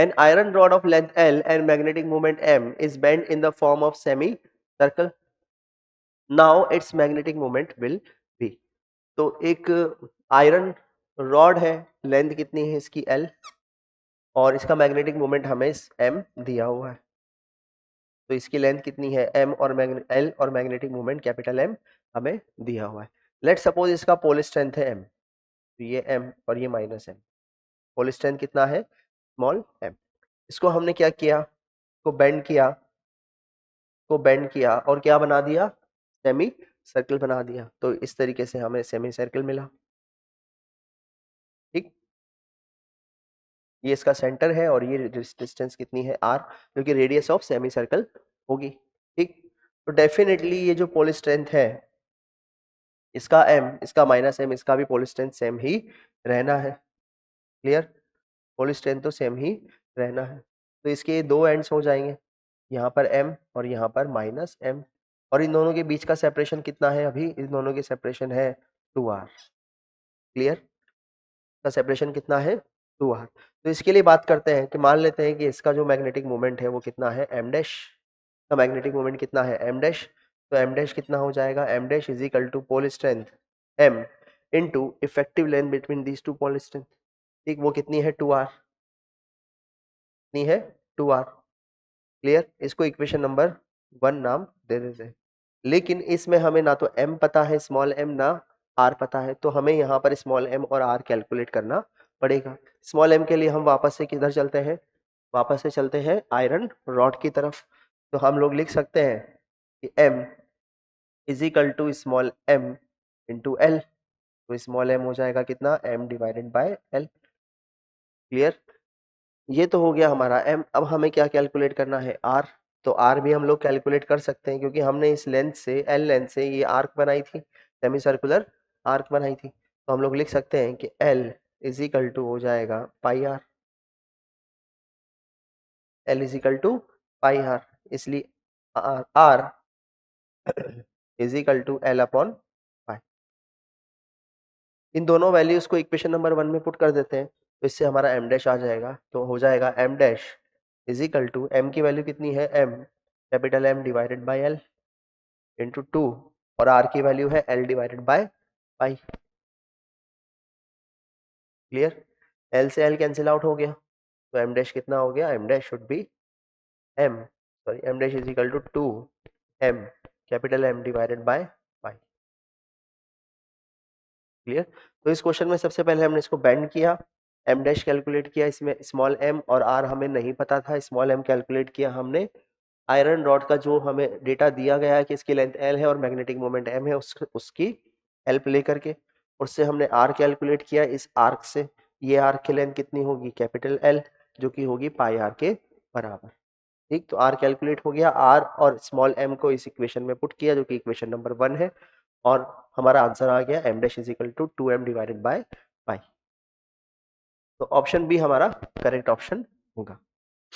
An iron rod of length L and magnetic moment M is bent in the form of semicircle. Now its magnetic moment will be. तो एक iron rod है, length कितनी है इसकी L, और इसका magnetic moment हमें इस M दिया हुआ है. तो इसकी लेंथ कितनी है M और L और मैग्नेटिक मोमेंट कैपिटल M हमें दिया हुआ है. लेट सपोज इसका पोल स्ट्रेंथ है M, तो ये M और ये माइनस M. पोल स्ट्रेंथ कितना है? Small m. इसको हमने क्या किया? बेंड किया और क्या बना दिया? सेमी सर्कल बना दिया. तो इस तरीके से हमें सेमी सर्कल मिला. ठीक, ये इसका सेंटर है और ये डिस्टेंस कितनी है r, जो कि रेडियस ऑफ सेमी सर्कल होगी. ठीक, तो डेफिनेटली ये जो पोल स्ट्रेंथ है इसका m, इसका माइनस m, इसका भी पोल स्ट्रेंथ सेम ही रहना है. क्लियर? पोल स्ट्रेंथ तो सेम ही रहना है. तो इसके दो एंड्स हो जाएंगे, यहाँ पर m और यहाँ पर माइनस m. और इन दोनों के बीच का सेपरेशन कितना है? अभी इन दोनों की सेपरेशन है 2r. क्लियर? का सेपरेशन कितना है? 2r. तो इसके लिए बात करते हैं कि मान लेते हैं कि इसका जो मैग्नेटिक मोमेंट है वो कितना है? m dash. का मैग्नेटिक मोमेंट कितना है? m dash. तो m डैश कितना हो जाएगा? m dash is equal to pole strength m into effective length between these two pole strength. ठीक, वो कितनी है? 2r. कितनी है? 2r. क्लियर? इसको इक्वेशन नंबर 1 नाम दे देते हैं. लेकिन इसमें हमें ना तो m पता है, स्मॉल m, ना r पता है, तो हमें यहाँ पर स्मॉल m और r कैलकुलेट करना पड़ेगा. स्मॉल m के लिए हम वापस से किधर चलते हैं? वापस से चलते हैं आयरन रॉड की तरफ. तो हम लोग लिख सकते हैं कि m is equal to small m into l. तो स्मॉल m हो जाएगा कितना? m divided by l. Clear? ये तो हो गया हमारा m. अब हमें क्या कैलकुलेट करना है? r. तो r भी हम लोग कैलकुलेट कर सकते हैं क्योंकि हमने इस लेंथ से, l लेंथ से ये आर्क बनाई थी, सेमी सर्कुलर आर्क बनाई थी. तो हम लोग लिख सकते हैं कि l इज इक्वल टू हो जाएगा pi r. l is equal to pi r. इसलिए r is equal to l upon pi. इन दोनों वैल्यूज को इक्वेशन नंबर 1 में पुट कर देते हैं, तो इससे हमारा m डैश आ जाएगा. तो हो जाएगा m dash is equal to, m की वैल्यू कितनी है? m, capital M divided by l into 2, और r की वैल्यू है l divided by pi. Clear? l से l कैंसिल आउट हो गया, तो m डैश कितना हो गया? m dash should be m dash is equal to 2 m capital M divided by pi. Clear? तो इस क्वेश्चन में सबसे पहले हमने इसको बेंड किया, m डैश कैलकुलेट किया, इसमें स्मॉल m और r हमें नहीं पता था, स्मॉल m कैलकुलेट किया हमने. आयरन रॉड का जो हमें डेटा दिया गया है कि इसकी लेंथ l है और मैग्नेटिक मोमेंट m है, उसकी हेल्प लेकर के उससे हमने r कैलकुलेट किया. इस आर्क से ये आर्क की लेंथ कितनी होगी? कैपिटल L, जो कि होगी पाई r के बराबर. ठीक, तो r कैलकुलेट हो गया. r और स्मॉल m को इस इक्वेशन में पुट किया, जो कि इक्वेशन नंबर 1 है, और हमारा आंसर आ गया m dash is equal to 2m divided by pi. तो ऑप्शन बी हमारा करेक्ट ऑप्शन होगा.